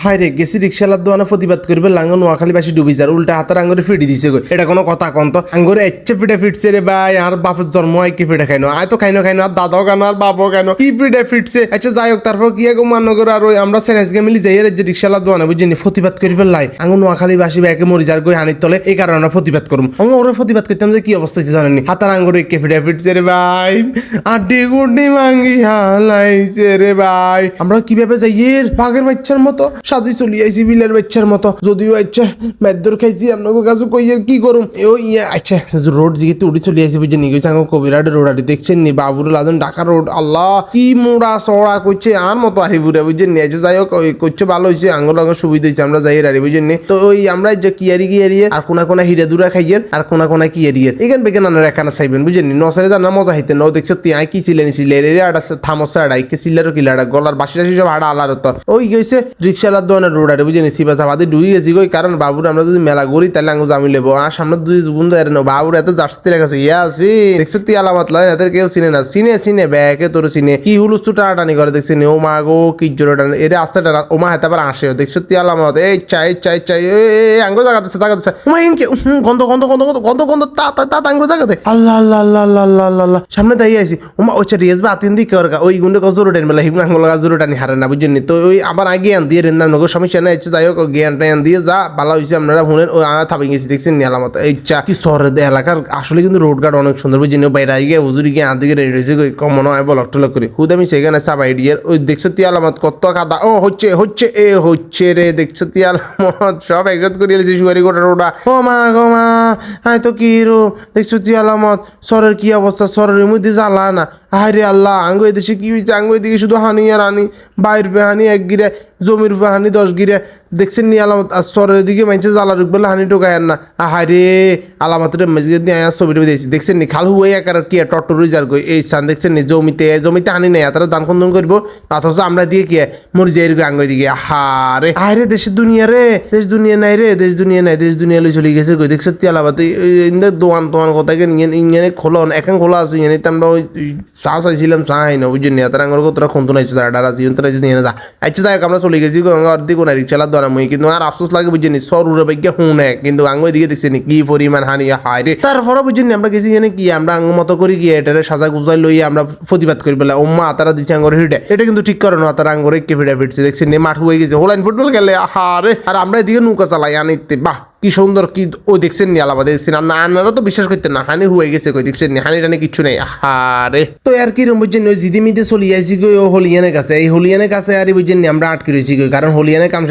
হায় রে গেছি রিক্সালার দোকানে প্রতিবাদ করবে লাঙ্গ নোয়াখালীবাসী ডুবি যার উল্টা হাতার আঙ্গুরে ফিটি দিছে গো এটা কোনো কথা কন তো আঙ্গুরে এচ্ছে ফিটে ফিটছে রে ভাই আর বাপের জন্ম হয় কি ফিটে খাইনো আয় তো খাইনো আর দাদাও কেন আর বাবাও কেন কি ফিটে ফিটছে আচ্ছা যাই হোক তারপর কি গো মান্য করে আর ওই আমরা সেনাজকে মিলি যাই যে রিক্সালার দোকানে বুঝিনি প্রতিবাদ করবে লাই আঙ্গুর নোয়াখালীবাসী ব্যাকে মরি যার গই হানির তলে এই কারণে আমরা প্রতিবাদ করবো অঙ্গ ওরা প্রতিবাদ করতাম যে কি অবস্থা হচ্ছে জানেননি হাতার আঙ্গুরে কে ফিটে ফিটছে রে ভাই আড্ডি গুড্ডি মাঙ্গি হালাইছে রে ভাই আমরা কিভাবে যাই এর বাঘের বাচ্চার মতো সাজি চলি আইছি বিলের বাচ্চার মতো যদিও আচ্ছা মেদর খাইছি আপনাকে কাছে কই আর কি করুম ও ইয়ে আচ্ছা রোড জিগিতে উঠে চলে আসি বুঝে নিয়ে গেছে কবিরাট রোড আটি দেখছেন নি বাবুরুল আজম ঢাকা রোড আল্লাহ কি মোড়া চড়া করছে আর মতো আরি বুড়া বুঝছেন নি যাই হোক করছে ভালো হয়েছে আঙ্গুল সুবিধা হয়েছে আমরা যাই আরি বুঝছেন নি তো ওই আমরা যে কিয়ারি আর কোনা হিরা দুরা খাইয়ের আর কোনা কিয়ারিয়ের এখান বেগে নানার এখানে চাইবেন বুঝছেন নি নসারে জানা মজা হইতে ন দেখছো তিয়াই কি ছিলেন থামসা আড়াই কে সিলারও কিলাড়া গলার বাসি টাসি সব হাড়া আলার তো ওই গেছে রিক্সালার দোকানের রোড আরে বুঝেনি সিবাসাবাদে ডুই গেছি গই কারণ বাবুর আমরা যদি মেলা করি তাহলে আঙ্গু জামি লেবো আর সামনে দুই জীবন যায় না বাবুর এত জার্সি লেগেছে ইয়া আছি দেখছো তি আলামত লাই এদের কেউ চিনে না চিনে ব্যাকে তোর চিনে কি হুলুস্তু টানাটানি করে দেখছি ও মা গো কি জোর এর আস্তে ও মা হেতে আবার আসে দেখছো তি আলামত এই চাই আঙ্গু জাগাতেছে ওমা ইনকে গন্ধ তা আঙ্গু জাগাতে আল্লাহ আল্লাহ আল্লাহ আল্লাহ আল্লাহ সামনে দাঁড়িয়ে আছি ওমা ওই রিয়েজ বা আতিন দিকে ওই গুন্ডে জোর টানি বেলা হিম আঙ্গুল জোর টানি হারে না বুঝছেন তো ওই আবার আগে জ্ঞান দিয়ে রেন্দার নগর সমস্যা নাই যাই হোক জ্ঞান টান দিয়ে যা ভালো হয়েছে আপনারা শুনেন ওই থাপি গেছি দেখছেন নিয়ালামত এই চা কি শহরের এলাকার আসলে কিন্তু রোড গার্ড অনেক সুন্দর বুঝছেন বাইরে গিয়ে হুজুরি গিয়ে আদিকে রেডি হয়েছে কমন হয় বলক টলক করি হুদ আমি সেখানে সাবাই দিয়ে ওই দেখছো তি আলামত কত কাদা ও হচ্ছে রে দেখছো তি আলামত সব একজত করে এলেছে সুয়ারি গোটা রোডা ও মা গো মা হাই তো কি রো দেখছো তি আলামত শহরের কি অবস্থা শহরের মধ্যে জ্বালা না আরে আল্লাহ আঙ্গু এদেশে কি হয়েছে আঙ্গু এদিকে শুধু হানি আর হানি বাইর হানি 1 গিরে জমির হানি 10 গিরে দেখছেন নি আলামত আর শহরের দিকে মাইছে জ্বালা ঢুকবে হানি ঢোকায় না আহারে আলামতের মসজিদ দিয়ে ছবিটা দিয়েছি দেখছেন নি খাল হুয়ে একার কি টট্টরই যার গই এই স্থান দেখছেন নি জমিতে হানি নেই তারা দান খন্দন করবো অথচ আমরা দিয়ে কি মরি যাই আঙ্গু দিকে আহারে দেশের দুনিয়া রে দেশ দুনিয়া নাই রে দেশ দুনিয়া লই চলে গেছে গই দেখছো তি আলামত দোয়ান কথাকে নিয়ে খোলন এখন খোলা আছে ইয়ে আমরা ওই চা চাইছিলাম চা হাই না বুঝছেন নি তারা আঙ্গুর তোরা খন্তু নাইছো তারা জীবন তারা নিয়ে যা আচ্ছা যাই আমরা চলে গেছি অর্ধেক না রিক্সালার দ্বারা মই কিন্তু আর আফসোস লাগে বুঝছেন সরুরে বেগে হুনে কিন্তু আঙ্গু দিকে দেখছেন কি পরিমাণ হানি হায় রে তারপরে বুঝছেন আমরা গেছি এখানে কি আমরা আঙ্গু মতো করি গিয়ে এটারে সাজা গুজাই লই আমরা প্রতিবাদ করি বলে ওম্মা তারা দিচ্ছে আঙ্গুর হিটে এটা কিন্তু ঠিক করে না তারা আঙ্গুরে কে ফিটে ফিটছে দেখছেন নি মাঠ হয়ে গেছে হোলাইন ফুটবল খেলে আহারে আর আমরা এদিকে নৌকা চালাই আনিতে বাহ কি সুন্দর কি ও দেখছেন নি আলাদা দেখছেন না আনারা তো বিশ্বাস করতেন না হানি হয়ে গেছে কই দেখছেন নি হানি টানি কিছু নেই আহারে তো আর কি রকম বুঝছেন ওই জিদি মিদে চলি আইছি গই ও হলিয়ানের কাছে এই হলিয়ানের কাছে আর বুঝছেন নি আমরা আটকে রয়েছি গই কারণ হলিয়ানের কাম